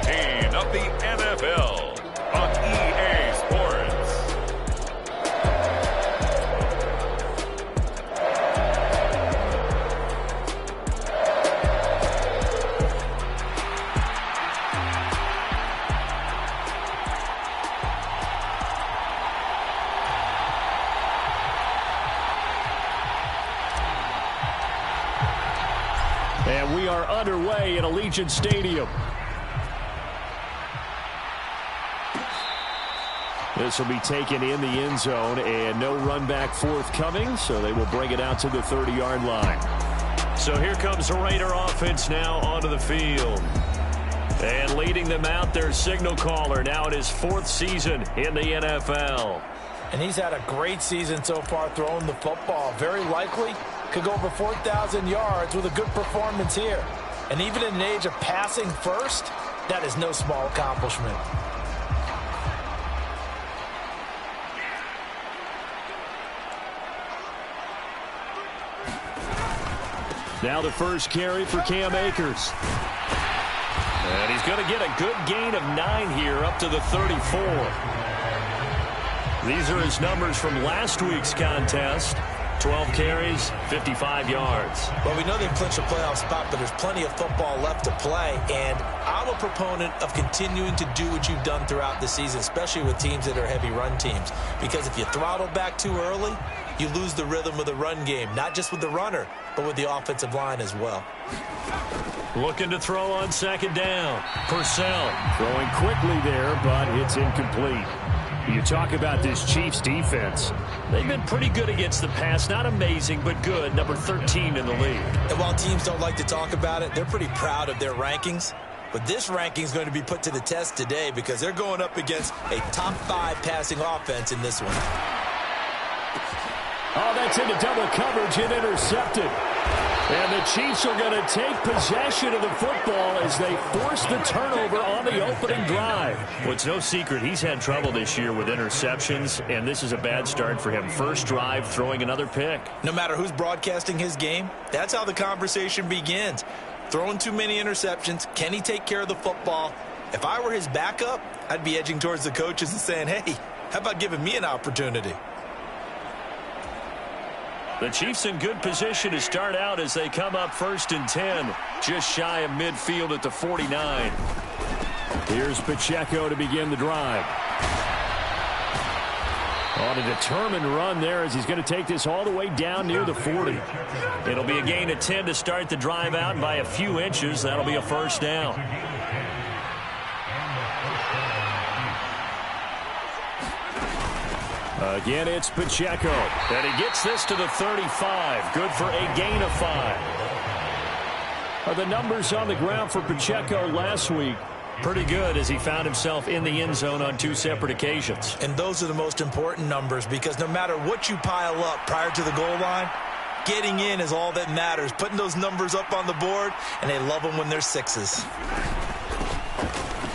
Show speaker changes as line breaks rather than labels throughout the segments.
15 of the NFL on EA Sports.
And we are underway at Allegiant Stadium. This will be taken in the end zone, and no run back forthcoming, so they will bring it out to the 30-yard line. So here comes the Raider offense now onto the field. And leading them out, their signal caller, now in his 4th season in the NFL.
And he's had a great season so far throwing the football. Very likely could go over 4,000 yards with a good performance here. And even in an age of passing first, that is no small accomplishment.
Now the first carry for Cam Akers. And he's going to get a good gain of 9 here up to the 34. These are his numbers from last week's contest. 12 carries, 55 yards.
Well, we know they've clinched a playoff spot, but there's plenty of football left to play. And I'm a proponent of continuing to do what you've done throughout the season, especially with teams that are heavy run teams. Because if you throttle back too early, you lose the rhythm of the run game, not just with the runner, but with the offensive line as well.
Looking to throw on second down. Purcell throwing quickly there, but it's incomplete. You talk about this Chiefs defense. They've been pretty good against the pass. Not amazing, but good. Number 13 in the league.
And while teams don't like to talk about it, they're pretty proud of their rankings. But this ranking is going to be put to the test today because they're going up against a top 5 passing offense in this one.
Oh, that's into double coverage and intercepted. And the Chiefs are going to take possession of the football as they force the turnover on the opening drive. Well, it's no secret he's had trouble this year with interceptions, and this is a bad start for him. First drive, throwing another pick.
No matter who's broadcasting his game, that's how the conversation begins. Throwing too many interceptions, can he take care of the football? If I were his backup, I'd be edging towards the coaches and saying, hey, how about giving me an opportunity?
The Chiefs in good position to start out as they come up 1st and 10, just shy of midfield at the 49. Here's Pacheco to begin the drive. On a determined run there as he's going to take this all the way down near the 40. It'll be a gain of 10 to start the drive out by a few inches. That'll be a first down. Again, it's Pacheco. And he gets this to the 35. Good for a gain of 5. The numbers on the ground for Pacheco last week, pretty good as he found himself in the end zone on 2 separate occasions.
And those are the most important numbers because no matter what you pile up prior to the goal line, getting in is all that matters. Putting those numbers up on the board, and they love them when they're 6s.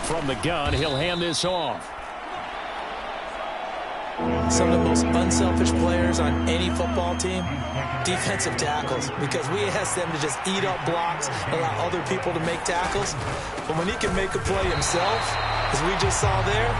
From the gun, he'll hand this off.
Some of the most unselfish players on any football team, defensive tackles, because we ask them to just eat up blocks, allow other people to make tackles. But when he can make a play himself, as we just saw there,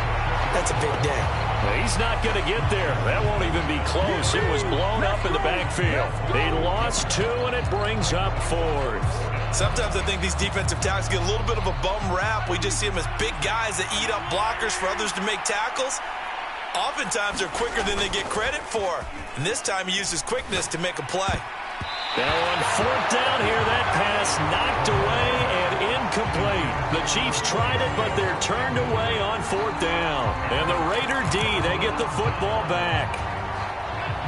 that's a big day.
Well, he's not going to get there. That won't even be close. It was blown up in the backfield. He lost 2, and it brings up 4th.
Sometimes I think these defensive tackles get a little bit of a bum rap. We just see them as big guys that eat up blockers for others to make tackles. Oftentimes they're quicker than they get credit for. And this time he uses quickness to make a play.
Now on 4th down here, that pass knocked away and incomplete. The Chiefs tried it, but they're turned away on 4th down. And the Raider D, they get the football back.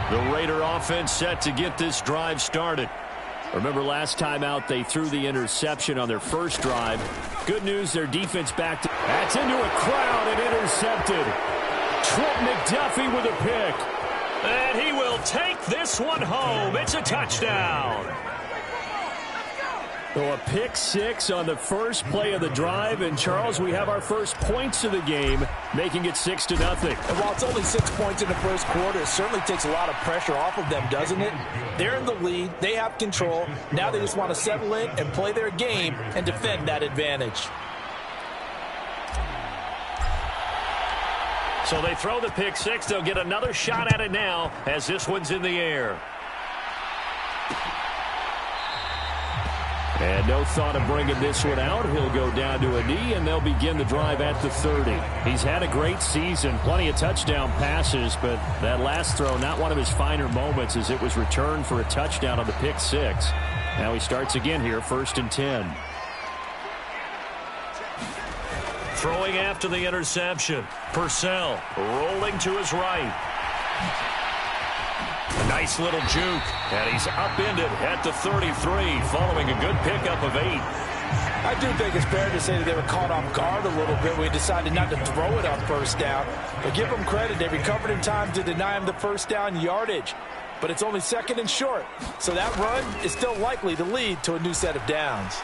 The Raider offense set to get this drive started. Remember last time out, they threw the interception on their first drive. Good news, their defense back to... That's into a crowd and intercepted. Trent McDuffie with a pick. And he will take this one home. It's a touchdown. So a pick 6 on the first play of the drive. And, Charles, we have our first points of the game, making it 6-0.
And while it's only 6 points in the first quarter, it certainly takes a lot of pressure off of them, doesn't it? They're in the lead. They have control. Now they just want to settle in and play their game and defend that advantage.
So they throw the pick six. They'll get another shot at it now as this one's in the air. And no thought of bringing this one out. He'll go down to a knee, and they'll begin the drive at the 30. He's had a great season, plenty of touchdown passes, but that last throw, not one of his finer moments as it was returned for a touchdown on the pick six. Now he starts again here, 1st and 10. Throwing after the interception. Purcell rolling to his right. A nice little juke, and he's upended at the 33, following a good pickup of 8.
I do think it's fair to say that they were caught off guard a little bit. We decided not to throw it on first down. But give them credit. They recovered in time to deny him the first down yardage. But it's only 2nd and short. So that run is still likely to lead to a new set of downs.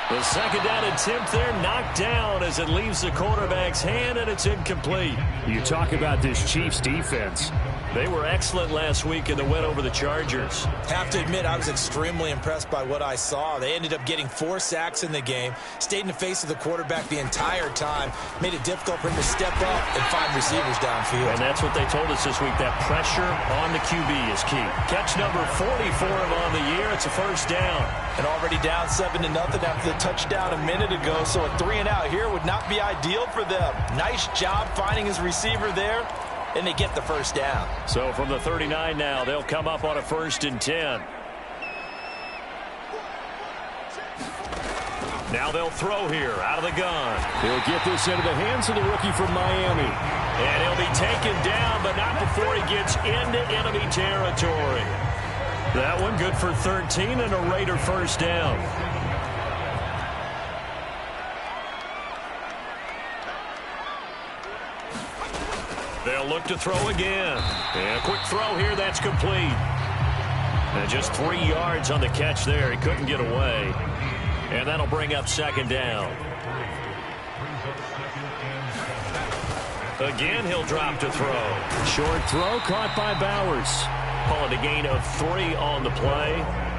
The 2nd down attempt there knocked down as it leaves the quarterback's hand, and it's incomplete. You talk about this Chiefs defense. They were excellent last week in the win over the Chargers.
Have to admit, I was extremely impressed by what I saw. They ended up getting 4 sacks in the game, stayed in the face of the quarterback the entire time, made it difficult for him to step up and find receivers downfield.
And that's what they told us this week, that pressure on the QB is key. Catch number 40 for him on the year. It's a 1st down.
And already down 7-0 after the touchdown a minute ago, so a 3-and-out here would not be ideal for them. Nice job finding his receiver there, and they get the 1st down.
So from the 39 now, they'll come up on a 1st and 10. Now they'll throw here out of the gun. He'll get this into the hands of the rookie from Miami. And he'll be taken down, but not before he gets into enemy territory. That one good for 13 and a Raider 1st down. They'll look to throw again. And a quick throw here, that's complete. And just 3 yards on the catch there. He couldn't get away. And that'll bring up 2nd down. Again, he'll drop to throw. Short throw caught by Bowers. Call it a gain of 3 on the play.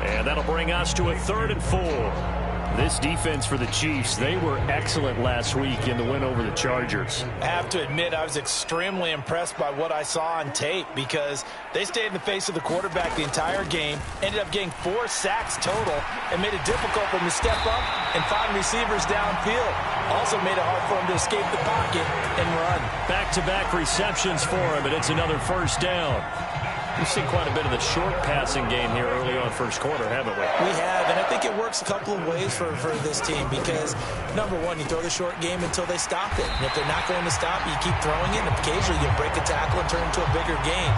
And that'll bring us to a 3rd and 4. This defense for the Chiefs, they were excellent last week in the win over the Chargers.
I have to admit, I was extremely impressed by what I saw on tape because they stayed in the face of the quarterback the entire game, ended up getting 4 sacks total, and made it difficult for him to step up and find receivers downfield. Also made it hard for him to escape the pocket and run.
Back-to-back receptions for him, and it's another 1st down. We've seen quite a bit of the short passing game here early on 1st quarter, haven't we?
We have, and I think it works a couple of ways for this team because, number one, you throw the short game until they stop it. And if they're not going to stop you, keep throwing it, and occasionally you break a tackle and turn into a bigger gain.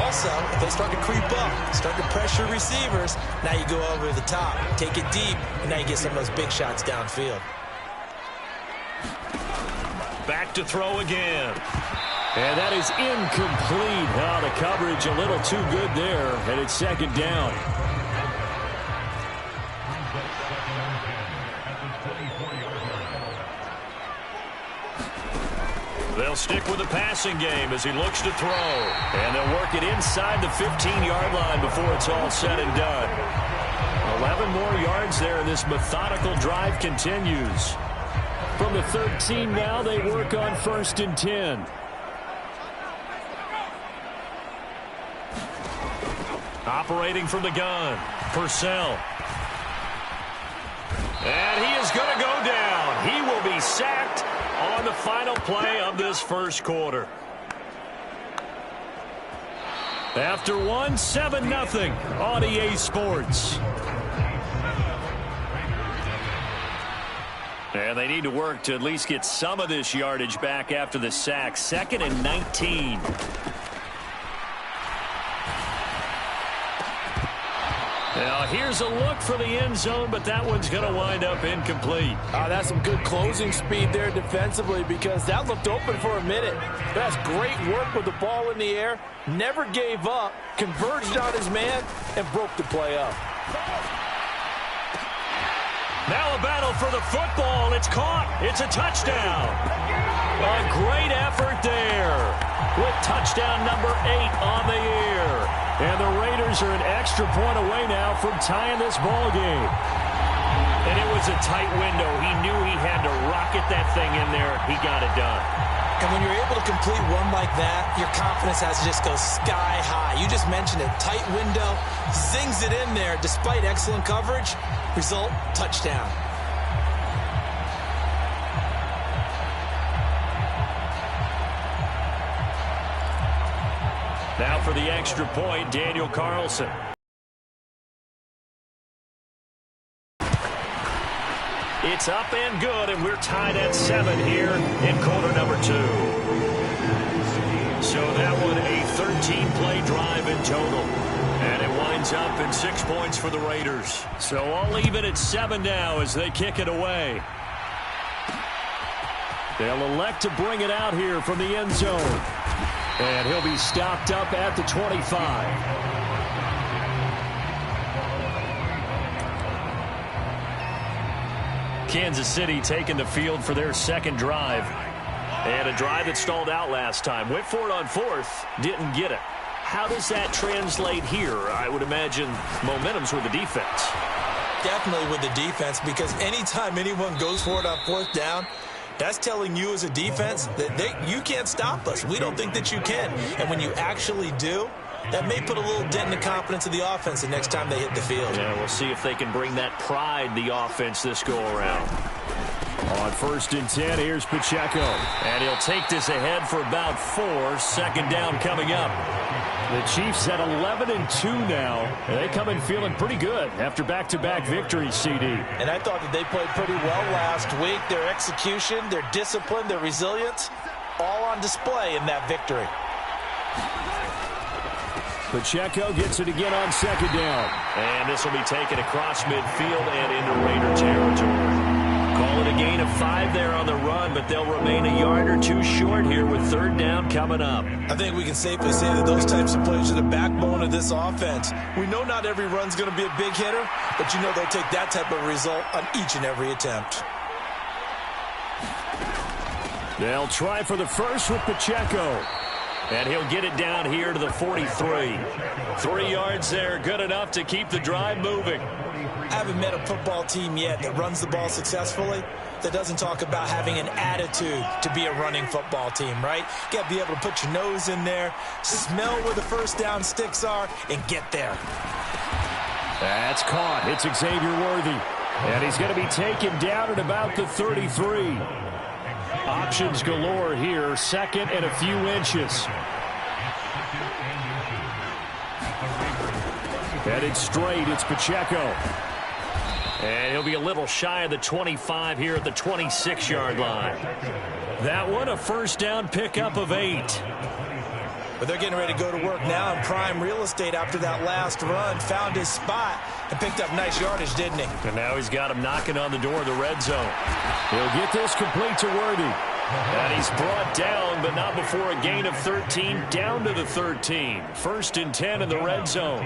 Also, if they start to creep up, start to pressure receivers, now you go over the top, take it deep, and now you get some of those big shots downfield.
Back to throw again. And that is incomplete. Oh, the coverage a little too good there, and it's 2nd down. They'll stick with the passing game as he looks to throw. And they'll work it inside the 15-yard line before it's all said and done. 11 more yards there, and this methodical drive continues. From the 13 now, they work on 1st and 10. Operating from the gun, Purcell. And he is going to go down. He will be sacked on the final play of this 1st quarter. After 7-0 on EA Sports. And they need to work to at least get some of this yardage back after the sack. 2nd and 19. Now, here's a look for the end zone, but that one's going to wind up incomplete.
That's some good closing speed there defensively because that looked open for a minute. That's great work with the ball in the air. Never gave up, converged on his man, and broke the play up.
Now a battle for the football. It's caught. It's a touchdown. A great effort there with touchdown number 8 on the year. And the Raiders are an extra point away now from tying this ball game. And it was a tight window. He knew he had to rocket that thing in there. He got it done.
And when you're able to complete one like that, your confidence has to just go sky high. You just mentioned it. Tight window, zings it in there despite excellent coverage. Result, touchdown.
Now for the extra point, Daniel Carlson. It's up and good, and we're tied at 7 here in quarter number 2. So that one a 13-play drive in total. And it winds up in 6 points for the Raiders. So all even at 7 now as they kick it away. They'll elect to bring it out here from the end zone. And he'll be stopped up at the 25. Kansas City taking the field for their second drive. And a drive that stalled out last time. Went for it on 4th, didn't get it. How does that translate here? I would imagine momentum's with the defense.
Definitely with the defense, because anytime anyone goes for it on 4th down, that's telling you as a defense that you can't stop us. We don't think that you can. And when you actually do, that may put a little dent in the confidence of the offense the next time they hit the field.
Yeah, we'll see if they can bring that pride, the offense, this go-around. On 1st and 10, here's Pacheco. And he'll take this ahead for about 4. Second down coming up. The Chiefs at 11-2 now. And they come in feeling pretty good after back-to-back victories, CD.
And I thought that they played pretty well last week. Their execution, their discipline, their resilience, all on display in that victory.
Pacheco gets it again on 2nd down. And this will be taken across midfield and into Raider territory. Call it a gain of 5 there on the run, but they'll remain a yard or 2 short here with 3rd down coming up.
I think we can safely say that those types of plays are the backbone of this offense. We know not every run's going to be a big hitter, but you know they'll take that type of result on each and every attempt.
They'll try for the first with Pacheco. And he'll get it down here to the 43. 3 yards there, good enough to keep the drive moving.
I haven't met a football team yet that runs the ball successfully that doesn't talk about having an attitude to be a running football team, right? You got to be able to put your nose in there, smell where the first down sticks are, and get there.
That's caught. It's Xavier Worthy. And he's going to be taken down at about the 33. Options galore here. 2nd and a few inches. Headed straight, it's Pacheco. And he'll be a little shy of the 25 here at the 26-yard line. That one, a first down pickup of 8.
But they're getting ready to go to work now in prime real estate after that last run. Found his spot and picked up nice yardage, didn't he?
And now he's got him knocking on the door of the red zone. He'll get this complete to Worthy. And he's brought down, but not before a gain of 13, down to the 13. 1st and 10 in the red zone.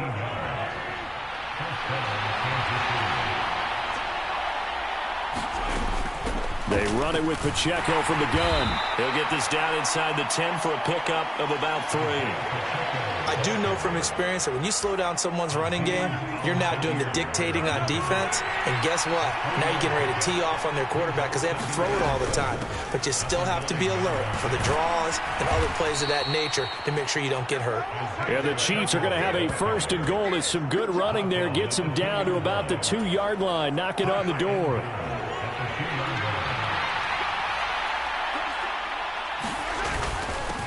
They run it with Pacheco from the gun. He'll get this down inside the 10 for a pickup of about 3.
I do know from experience that when you slow down someone's running game, you're now doing the dictating on defense. And guess what? Now you're getting ready to tee off on their quarterback because they have to throw it all the time. But you still have to be alert for the draws and other plays of that nature to make sure you don't get hurt.
Yeah, the Chiefs are going to have a 1st and goal. It's some good running there. Gets them down to about the 2-yard line. Knock it on the door.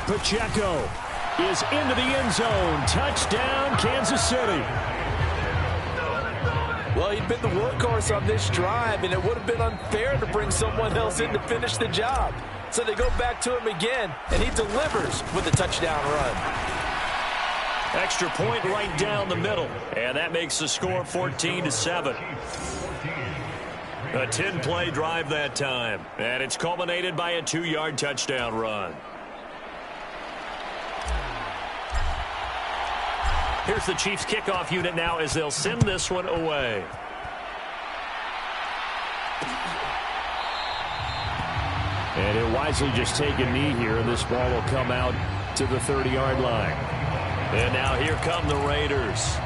Pacheco is into the end zone. Touchdown, Kansas City.
Well, he'd been the workhorse on this drive, and it would have been unfair to bring someone else in to finish the job. So they go back to him again, and he delivers with a touchdown run.
Extra point right down the middle, and that makes the score 14-7. A 10-play drive that time, and it's culminated by a 2-yard touchdown run. Here's the Chiefs kickoff unit now as they'll send this one away. And he'll wisely just take a knee here, and this ball will come out to the 30-yard line. And now here come the Raiders.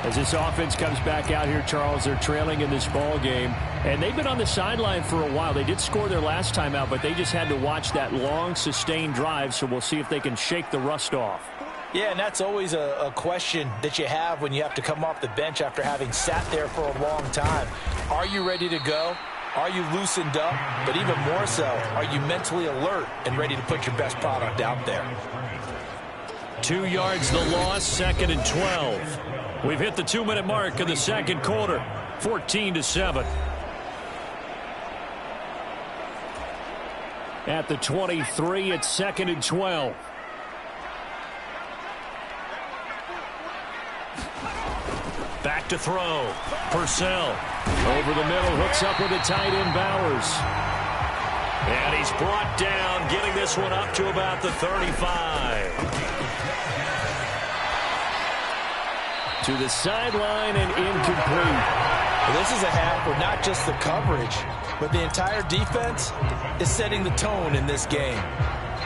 As this offense comes back out here, Charles, they're trailing in this ball game, and they've been on the sideline for a while. They did score their last time out, but they just had to watch that long, sustained drive, so we'll see if they can shake the rust off.
Yeah, and that's always a question that you have when you have to come off the bench after having sat there for a long time. Are you ready to go? Are you loosened up? But even more so, are you mentally alert and ready to put your best product out there?
2 yards the loss, 2nd and 12. We've hit the 2-minute mark in the second quarter, 14-7. At the 23, it's 2nd and 12. Back to throw. Purcell over the middle, hooks up with a tight end, Bowers. And he's brought down, getting this one up to about the 35. To the sideline and incomplete.
Well, this is a half where not just the coverage, but the entire defense is setting the tone in this game.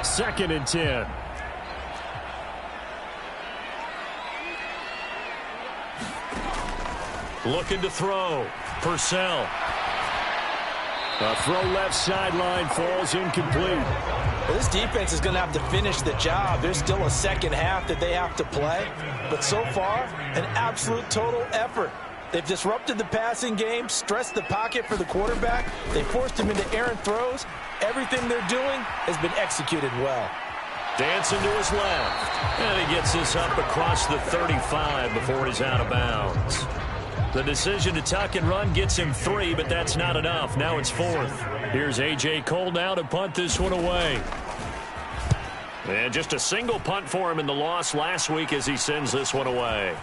2nd and 10. Looking to throw. Purcell. A throw left sideline, falls incomplete.
Well, this defense is going to have to finish the job. There's still a second half that they have to play. But so far, an absolute total effort. They've disrupted the passing game, stressed the pocket for the quarterback. They forced him into errant throws. Everything they're doing has been executed well.
Dancing to his left. And he gets this up across the 35 before he's out of bounds. The decision to tuck and run gets him 3, but that's not enough. Now it's 4th. Here's A.J. Cole now to punt this one away. And just a single punt for him in the loss last week as he sends this one away.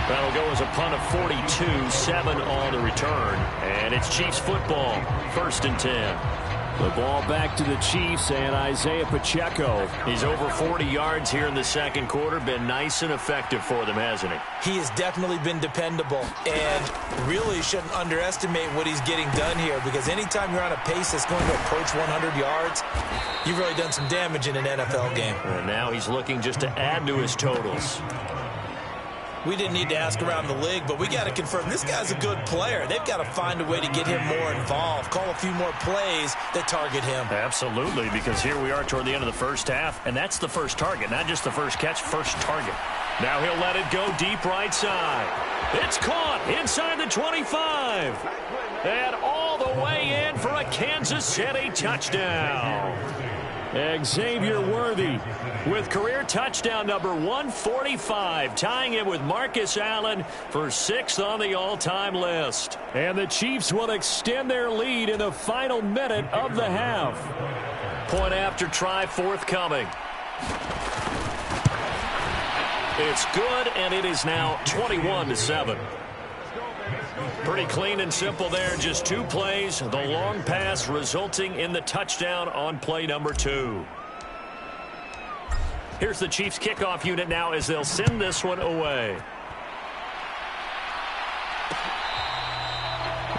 That'll go as a punt of 42, 7 on the return. And it's Chiefs football, 1st and 10. The ball back to the Chiefs and Isaiah Pacheco. He's over 40 yards here in the second quarter. Been nice and effective for them, hasn't he?
He has definitely been dependable and really shouldn't underestimate what he's getting done here, because anytime you're on a pace that's going to approach 100 yards, you've really done some damage in an NFL game.
And now he's looking just to add to his totals.
We didn't need to ask around the league, but we got to confirm this guy's a good player. They've got to find a way to get him more involved, call a few more plays that target him.
Absolutely, because here we are toward the end of the first half, and that's the first target, not just the first catch, first target. Now he'll let it go deep right side. It's caught inside the 25. And all the way in for a Kansas City touchdown. Xavier Worthy with career touchdown number 145, tying him with Marcus Allen for 6th on the all-time list. And the Chiefs will extend their lead in the final minute of the half. Point after try forthcoming. It's good, and it is now 21-7. Pretty clean and simple there. Just 2 plays. The long pass resulting in the touchdown on play number 2. Here's the Chiefs kickoff unit now as they'll send this one away.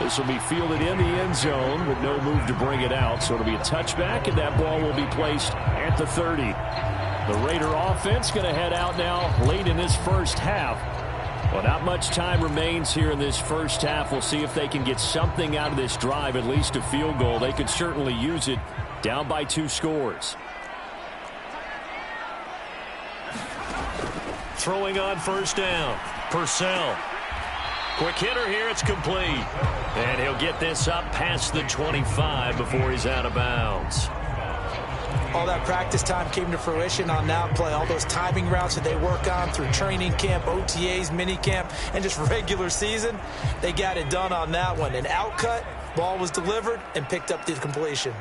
This will be fielded in the end zone with no move to bring it out. So it'll be a touchback, and that ball will be placed at the 30. The Raider offense going to head out now late in this first half. Well, not much time remains here in this first half. We'll see if they can get something out of this drive, at least a field goal. They could certainly use it, down by 2 scores. Throwing on first down. Purcell. Quick hitter here. It's complete. And he'll get this up past the 25 before he's out of bounds.
All that practice time came to fruition on that play. All those timing routes that they work on through training camp, OTAs, minicamp, and just regular season, they got it done on that one. An outcut, ball was delivered, and picked up the completion.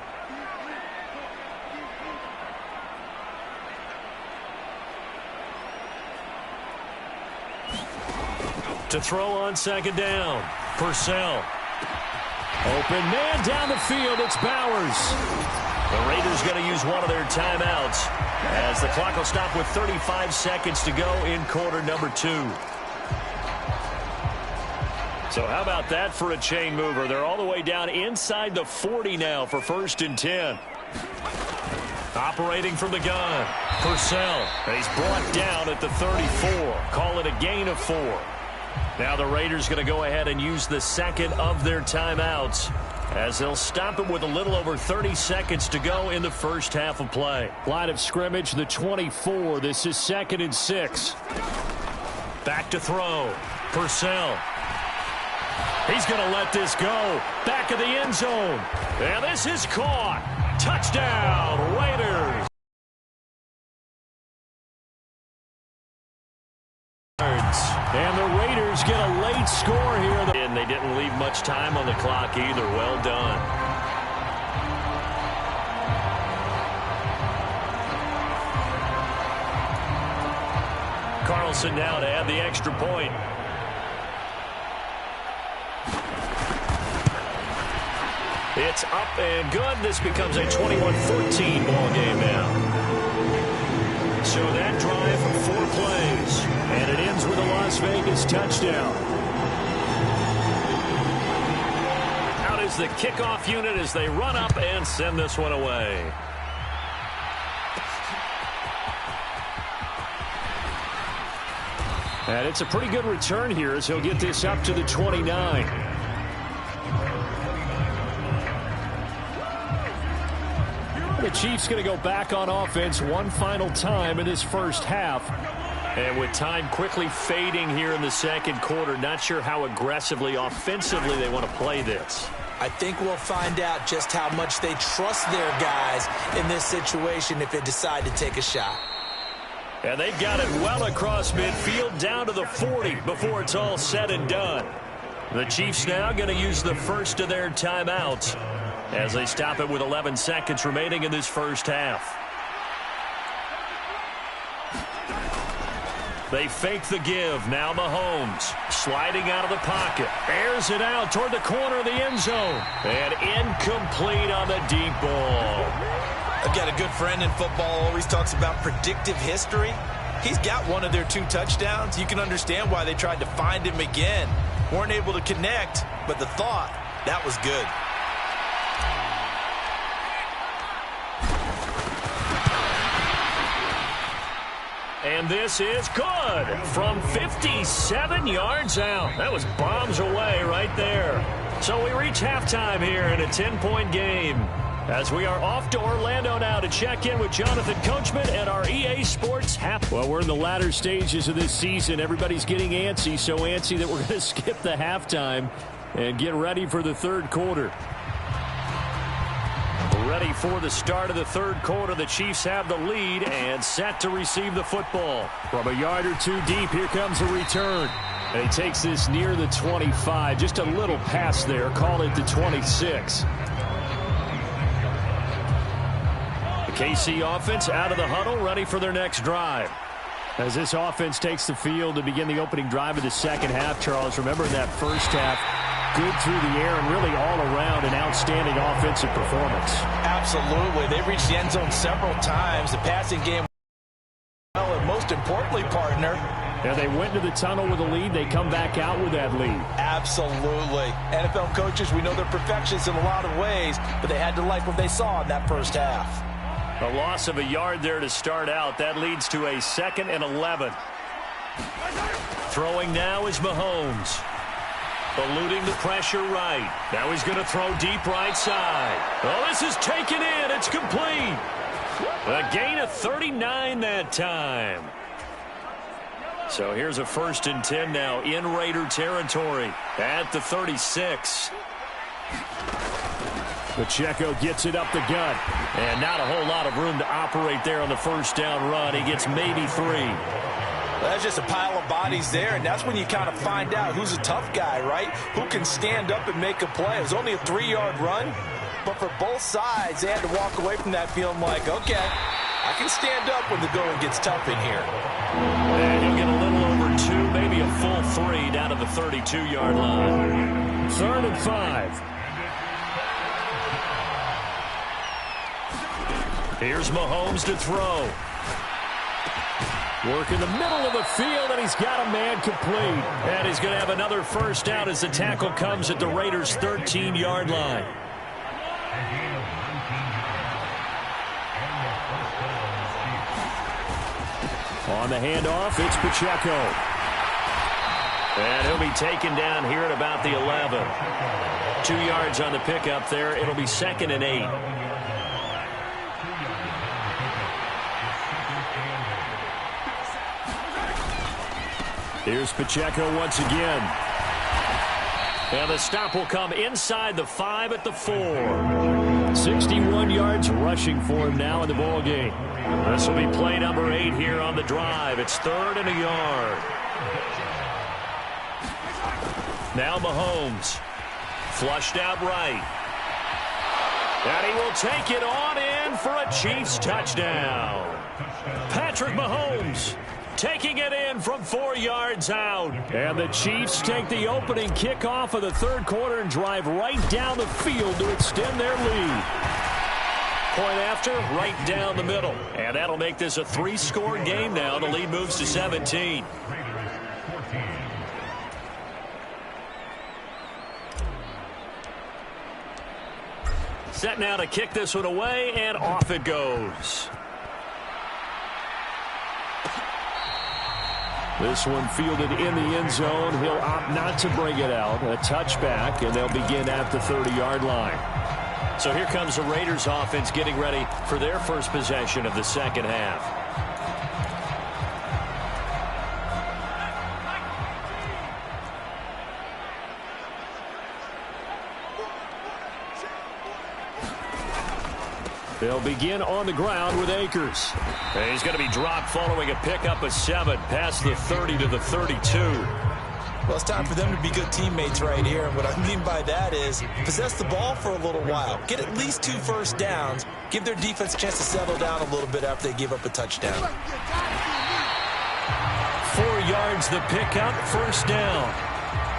To throw on second down. Purcell. Open man down the field. It's Bowers. The Raiders going to use one of their timeouts as the clock will stop with 35 seconds to go in quarter number 2. So how about that for a chain mover? They're all the way down inside the 40 now for 1st and 10. Operating from the gun, Purcell. He's brought down at the 34. Call it a gain of 4. Now the Raiders going to go ahead and use the second of their timeouts, as they'll stop it with a little over 30 seconds to go in the first half of play. Line of scrimmage, the 24. This is 2nd and 6. Back to throw. Purcell. He's going to let this go. Back of the end zone. And this is caught. Touchdown, Raiders. And the Raiders get a late score here. And they didn't leave much time on the clock either. Well done. Carlson now to add the extra point. It's up and good. This becomes a 21-14 ball game now. So that drive from 4 plays, and it ends with a Las Vegas touchdown. Out is the kickoff unit as they run up and send this one away. And it's a pretty good return here as he'll get this up to the 29. The Chiefs going to go back on offense one final time in this first half. And with time quickly fading here in the second quarter, not sure how aggressively, offensively they want to play this.
I think we'll find out just how much they trust their guys in this situation if they decide to take a shot.
And they've got it well across midfield down to the 40 before it's all said and done. The Chiefs now going to use the first of their timeouts as they stop it with 11 seconds remaining in this first half. They fake the give. Now Mahomes sliding out of the pocket. Airs it out toward the corner of the end zone. And incomplete on the deep ball.
I've got a good friend in football, always talks about predictive history. He's got one of their 2 touchdowns. You can understand why they tried to find him again. Weren't able to connect, but the thought, that was good.
And this is good from 57 yards out. That was bombs away right there. So we reach halftime here in a 10-point game, as we are off to Orlando now to check in with Jonathan Coachman and our EA Sports half. Well, we're in the latter stages of this season. Everybody's getting antsy, so antsy that we're going to skip the halftime and get ready for the third quarter. Ready for the start of the third quarter. The Chiefs have the lead and set to receive the football. From a yard or 2 deep, here comes a return. And he takes this near the 25. Just a little pass there. Call it the 26. The KC offense out of the huddle, ready for their next drive. As this offense takes the field to begin the opening drive of the second half, Charles, remember in that first half, good through the air and really all around an outstanding offensive performance.
Absolutely. They reached the end zone several times. The passing game, well, and most importantly, partner.
Yeah, they went to the tunnel with a lead. They come back out with that lead.
Absolutely. NFL coaches, we know they're perfectionists in a lot of ways, but they had to like what they saw in that first half.
A loss of a yard there to start out. That leads to a 2nd and 11. Throwing now is Mahomes. Eluding the pressure right. Now he's going to throw deep right side. Oh, this is taken in. It's complete. A gain of 39 that time. So here's a 1st and 10 now in Raider territory at the 36. Pacheco gets it up the gut. And not a whole lot of room to operate there on the first down run. He gets maybe 3.
That's just a pile of bodies there, and that's when you kind of find out who's a tough guy, right? Who can stand up and make a play. It was only a 3-yard run, but for both sides, they had to walk away from that feeling like, okay, I can stand up when the going gets tough in here.
And he'll get a little over 2, maybe a full 3 down to the 32-yard line. 3rd and 5. Here's Mahomes to throw. Work in the middle of the field, and he's got a man complete. And he's going to have another first down as the tackle comes at the Raiders' 13-yard line. On the handoff, it's Pacheco. And he'll be taken down here at about the 11. 2 yards on the pickup there. It'll be 2nd and 8. Here's Pacheco once again. And the stop will come inside the 5 at the 4. 61 yards rushing for him now in the ball game. This will be play number 8 here on the drive. It's 3rd and a yard. Now Mahomes. Flushed out right. And he will take it on in for a Chiefs touchdown. Patrick Mahomes taking it in from 4 yards out. And the Chiefs take the opening kickoff of the 3rd quarter and drive right down the field to extend their lead. Point after, right down the middle. And that'll make this a 3-score game now. The lead moves to 17. Set now to kick this one away, and off it goes. This one fielded in the end zone. He'll opt not to bring it out. A touchback, and they'll begin at the 30-yard line. So here comes the Raiders offense getting ready for their first possession of the second half. They'll begin on the ground with Akers. And he's going to be dropped following a pickup of 7 past the 30 to the 32.
Well, it's time for them to be good teammates right here. And what I mean by that is possess the ball for a little while. Get at least 2 first downs. Give their defense a chance to settle down a little bit after they give up a touchdown.
4 yards the pickup, first down.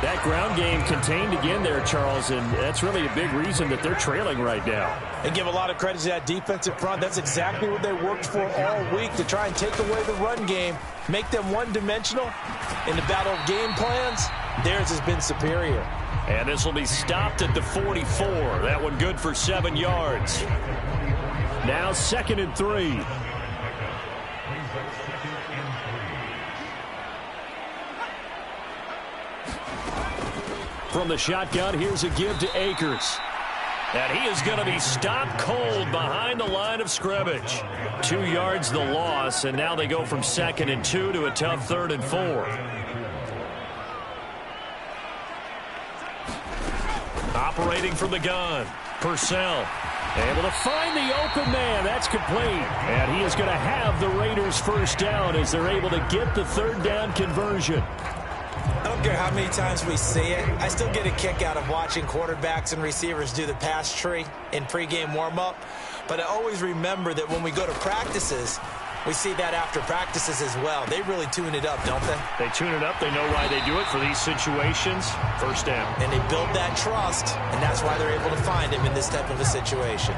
That ground game contained again there, Charles, and that's really a big reason that they're trailing right now.
And give a lot of credit to that defensive front. That's exactly what they worked for all week, to try and take away the run game, make them one-dimensional. In the battle of game plans, theirs has been superior.
And this will be stopped at the 44. That one good for 7 yards. Now 2nd and 3. From the shotgun, here's a give to Akers. And he is going to be stopped cold behind the line of scrimmage. 2 yards the loss, and now they go from 2nd and 2 to a tough 3rd and 4. Operating from the gun, Purcell. Able to find the open man. That's complete. And he is going to have the Raiders first down as they're able to get the 3rd down conversion.
I don't care how many times we see it. I still get a kick out of watching quarterbacks and receivers do the pass tree in pregame warm-up. But I always remember that when we go to practices, we see that after practices as well. They really tune it up, don't they?
They tune it up. They know why they do it for these situations. First down.
And they build that trust, and that's why they're able to find him in this type of a situation.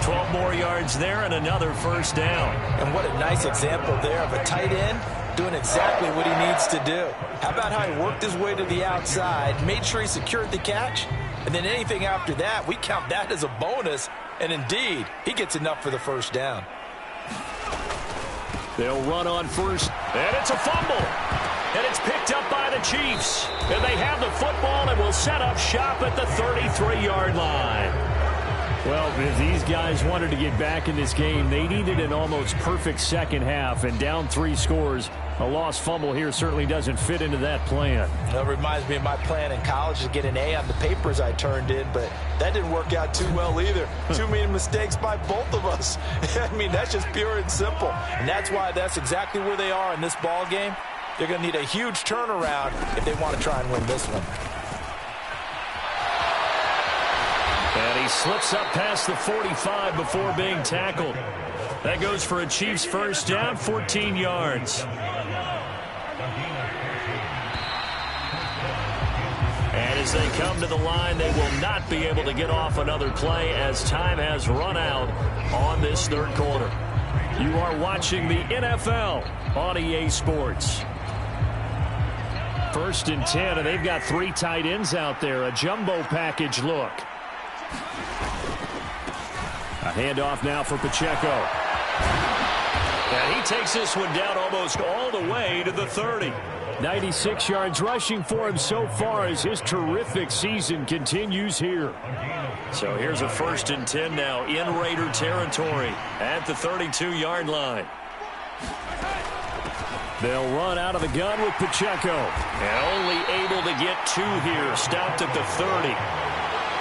12 more yards there and another first down.
And what a nice example there of a tight end doing exactly what he needs to do. How about how he worked his way to the outside, made sure he secured the catch, and then anything after that, we count that as a bonus, and indeed, he gets enough for the first down.
They'll run on first, and it's a fumble. And it's picked up by the Chiefs. And they have the football and will set up shop at the 33-yard line. Well, if these guys wanted to get back in this game, they needed an almost perfect second half, and down 3 scores. A lost fumble here certainly doesn't fit into that plan.
That reminds me of my plan in college to get an A on the papers I turned in, but that didn't work out too well either. Too many mistakes by both of us. I mean, that's just pure and simple. And that's why that's exactly where they are in this ball game. They're going to need a huge turnaround if they want to try and win this one.
And he slips up past the 45 before being tackled. That goes for a Chiefs first down, 14 yards. And as they come to the line, they will not be able to get off another play as time has run out on this 3rd quarter. You are watching the NFL on EA Sports. 1st and 10, and they've got 3 tight ends out there. A jumbo package look. A handoff now for Pacheco. And he takes this one down almost all the way to the 30.
96 yards rushing for him so far as his terrific season continues here.
So here's a 1st and 10 now in Raider territory at the 32-yard line.
They'll run out of the gun with Pacheco.
And only able to get 2 here. Stopped at the 30.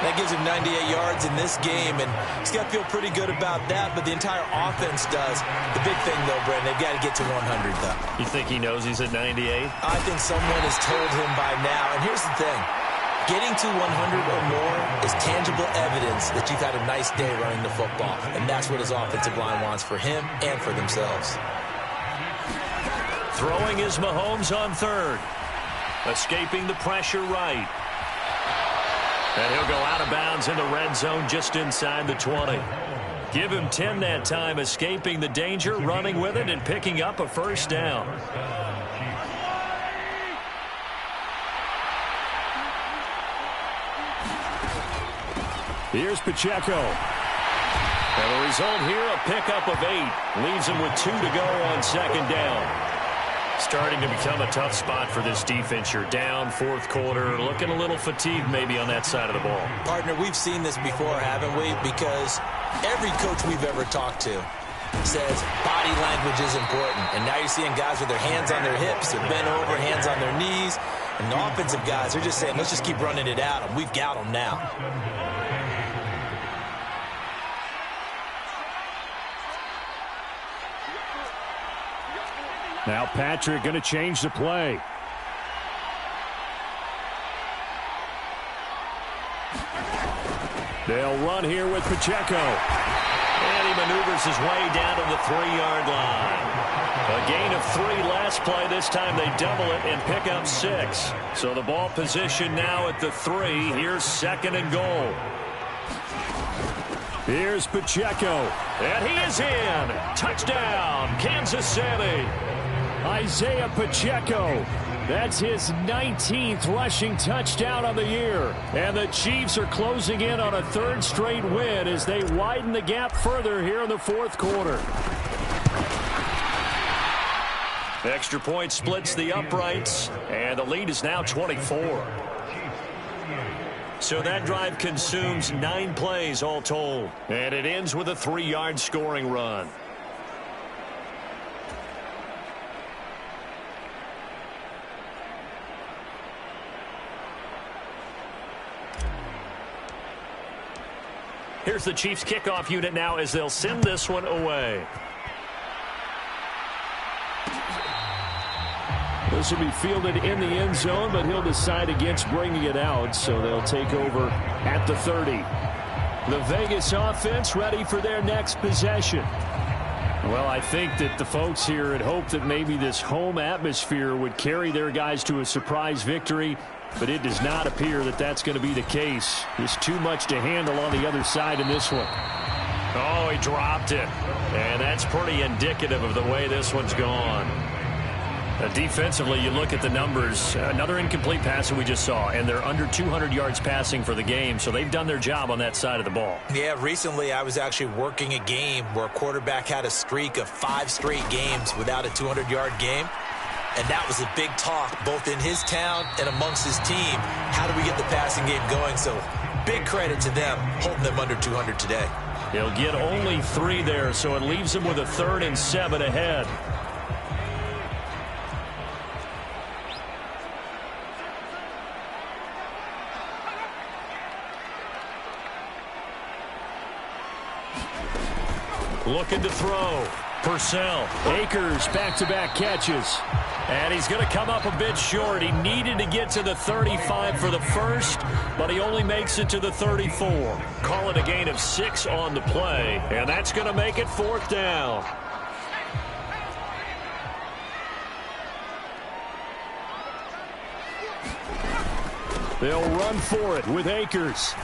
That gives him 98 yards in this game, and he's got to feel pretty good about that, but the entire offense does. The big thing, though, Brent, they've got to get to 100, though.
You think he knows he's at 98?
I think someone has told him by now. And here's the thing. Getting to 100 or more is tangible evidence that you've had a nice day running the football, and that's what his offensive line wants for him and for themselves.
Throwing is Mahomes on 3rd. Escaping the pressure right. And he'll go out of bounds in the red zone just inside the 20. Give him 10 that time, escaping the danger, running with it, and picking up a 1st down.
Here's Pacheco.
And the result here, a pickup of 8. Leaves him with 2 to go on 2nd down. Starting to become a tough spot for this defense. You're down 4th quarter, looking a little fatigued maybe on that side of the ball.
Partner, we've seen this before, haven't we? Because every coach we've ever talked to says body language is important. And now you're seeing guys with their hands on their hips, they're bent over, hands on their knees. And the offensive guys are just saying, let's just keep running it out, and we've got them now.
Now Patrick going to change the play. They'll run here with Pacheco.
And he maneuvers his way down to the 3-yard line. A gain of 3 last play. This time they double it and pick up 6. So the ball position now at the 3. Here's 2nd and goal.
Here's Pacheco.
And he is in. Touchdown, Kansas City.
Isaiah Pacheco. That's his 19th rushing touchdown on the year. And the Chiefs are closing in on a 3rd straight win as they widen the gap further here in the 4th quarter.
The extra point splits the uprights, and the lead is now 24. So that drive consumes 9 plays all told. And it ends with a 3-yard scoring run. Here's the Chiefs kickoff unit now as they'll send this one away.
This will be fielded in the end zone, but he'll decide against bringing it out, so they'll take over at the 30. The Vegas offense ready for their next possession. Well, I think that the folks here had hoped that maybe this home atmosphere would carry their guys to a surprise victory, but it does not appear that that's going to be the case. There's too much to handle on the other side in this one.
Oh, he dropped it. And that's pretty indicative of the way this one's gone. Defensively, you look at the numbers. Another incomplete pass that we just saw, and they're under 200 yards passing for the game, so they've done their job on that side of the ball.
Yeah, recently I was actually working a game where a quarterback had a streak of 5 straight games without a 200-yard game. And that was a big talk, both in his town and amongst his team. How do we get the passing game going? So big credit to them, holding them under 200 today.
He'll get only 3 there, so it leaves him with a 3rd and 7 ahead. Looking to throw. Purcell.
Akers back-to-back catches.
And he's going to come up a bit short. He needed to get to the 35 for the first, but he only makes it to the 34. Call it a gain of 6 on the play, and that's going to make it 4th down.
They'll run for it with Akers.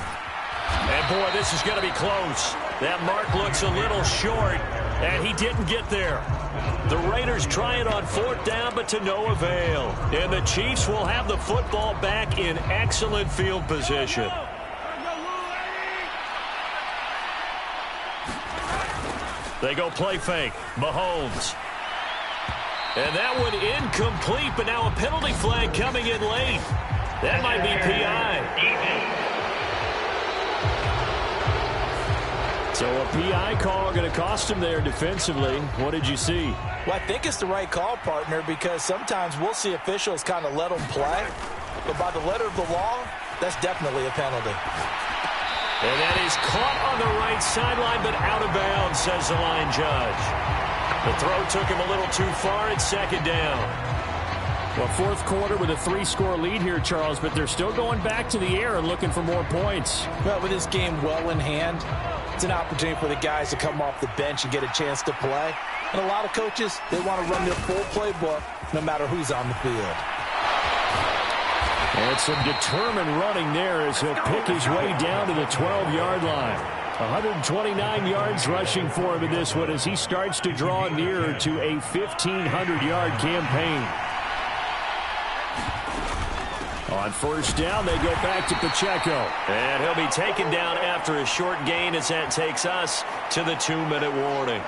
And, boy, this is going to be close. That mark looks a little short, and he didn't get there. The Raiders try it on 4th down, but to no avail. And the Chiefs will have the football back in excellent field position. They go play fake. Mahomes. And that one incomplete, but now a penalty flag coming in late. That might be PI.
So a PI call going to cost him there defensively. What did you see?
Well, I think it's the right call, partner, because sometimes we'll see officials kind of let them play. But by the letter of the law, that's definitely a penalty.
And that is caught on the right sideline, but out of bounds, says the line judge. The throw took him a little too far. It's second down.
Well, fourth quarter with a 3-score lead here, Charles, but they're still going back to the air and looking for more points.
Well, with this game well in hand, it's an opportunity for the guys to come off the bench and get a chance to play. And a lot of coaches, they want to run their full playbook no matter who's on the field.
And some determined running there as he'll pick his way down to the 12-yard line. 129 yards rushing for him in this one as he starts to draw nearer to a 1,500-yard campaign. On first down, they go back to Pacheco.
And he'll be taken down after a short gain as that takes us to the 2-minute warning.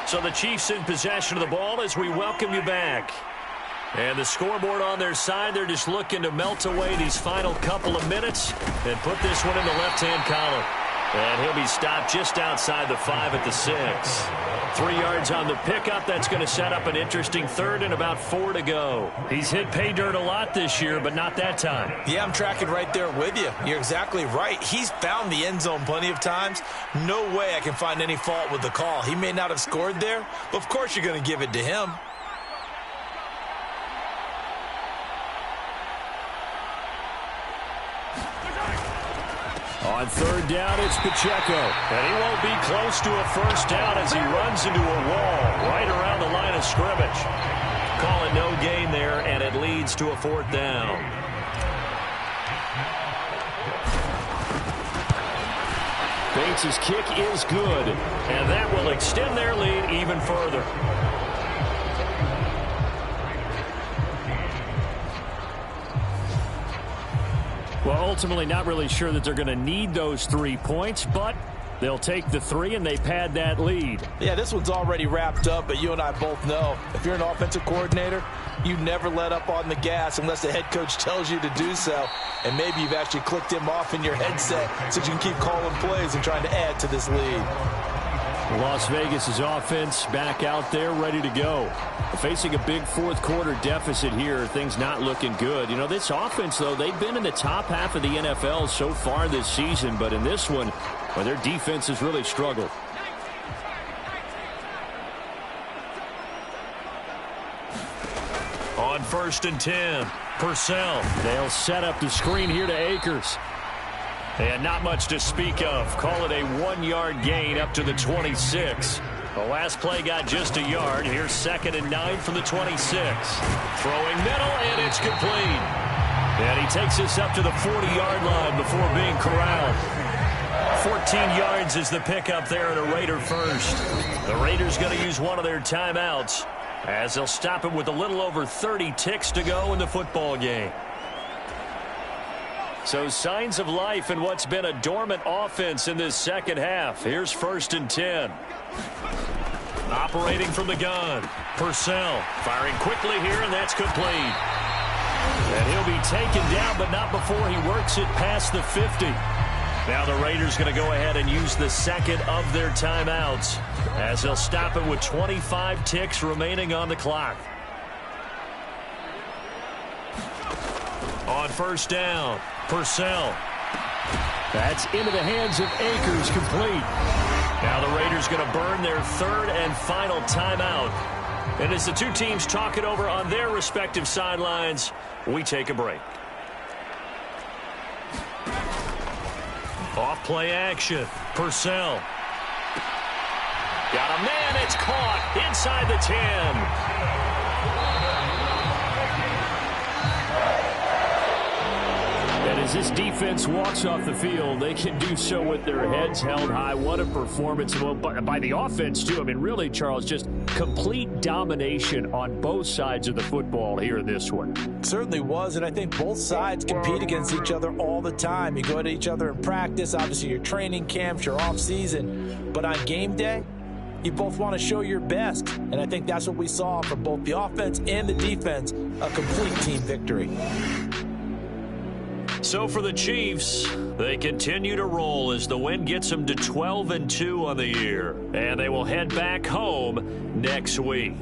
So the Chiefs in possession of the ball as we welcome you back. And the scoreboard on their side, they're just looking to melt away these final couple of minutes and put this one in the left-hand column. And he'll be stopped just outside the 5 at the 6. 3 yards on the pickup. That's going to set up an interesting third and about 4 to go. He's hit pay dirt a lot this year, but not that time.
Yeah, I'm tracking right there with you. You're exactly right. He's found the end zone plenty of times. No way I can find any fault with the call. He may not have scored there, but of course you're going to give it to him.
On third down, it's Pacheco.
And he won't be close to a first down as he runs into a wall right around the line of scrimmage. Call it no gain there, and it leads to a 4th down.
Bates' kick is good.
And that will extend their lead even further.
Well, ultimately not really sure that they're going to need those 3 points, but they'll take the 3 and they pad that lead.
Yeah, this one's already wrapped up, but you and I both know if you're an offensive coordinator, you never let up on the gas unless the head coach tells you to do so. And maybe you've actually clicked him off in your headset so you can keep calling plays and trying to add to this lead.
Las Vegas' offense back out there ready to go. Facing a big fourth quarter deficit here, things not looking good. You know, this offense, though, they've been in the top half of the NFL so far this season, but in this one, well, their defense has really struggled.
On 1st and 10, Purcell.
They'll set up the screen here to Akers.
And not much to speak of. Call it a 1-yard gain up to the 26. The last play got just a yard. Here's 2nd and 9 from the 26. Throwing middle, and it's complete. And he takes this up to the 40-yard line before being corralled. 14 yards is the pickup there at a Raider first. The Raiders going to use one of their timeouts as they'll stop it with a little over 30 ticks to go in the football game. So signs of life in what's been a dormant offense in this second half. Here's 1st and 10. Operating from the gun. Purcell firing quickly here, and that's complete. And he'll be taken down, but not before he works it past the 50. Now the Raiders going to go ahead and use the second of their timeouts as they'll stop it with 25 ticks remaining on the clock. On 1st down, Purcell.
That's into the hands of Akers, complete.
Now the Raiders going to burn their 3rd and final timeout. And as the two teams talk it over on their respective sidelines, we take a break. Off play action, Purcell. Got a man, it's caught inside the 10.
As this defense walks off the field, they can do so with their heads held high. What a performance by the offense, too. I mean, really, Charles, just complete domination on both sides of the football here in this one.
Certainly was, and I think both sides compete against each other all the time. You go to each other in practice, obviously your training camps, your off season, but on game day, you both want to show your best. And I think that's what we saw from both the offense and the defense, a complete team victory.
So for the Chiefs, they continue to roll as the win gets them to 12-2 on the year. And they will head back home next week.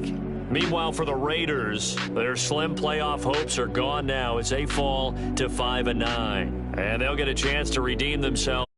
Meanwhile, for the Raiders, their slim playoff hopes are gone now as they fall to 5-9. And they'll get a chance to redeem themselves.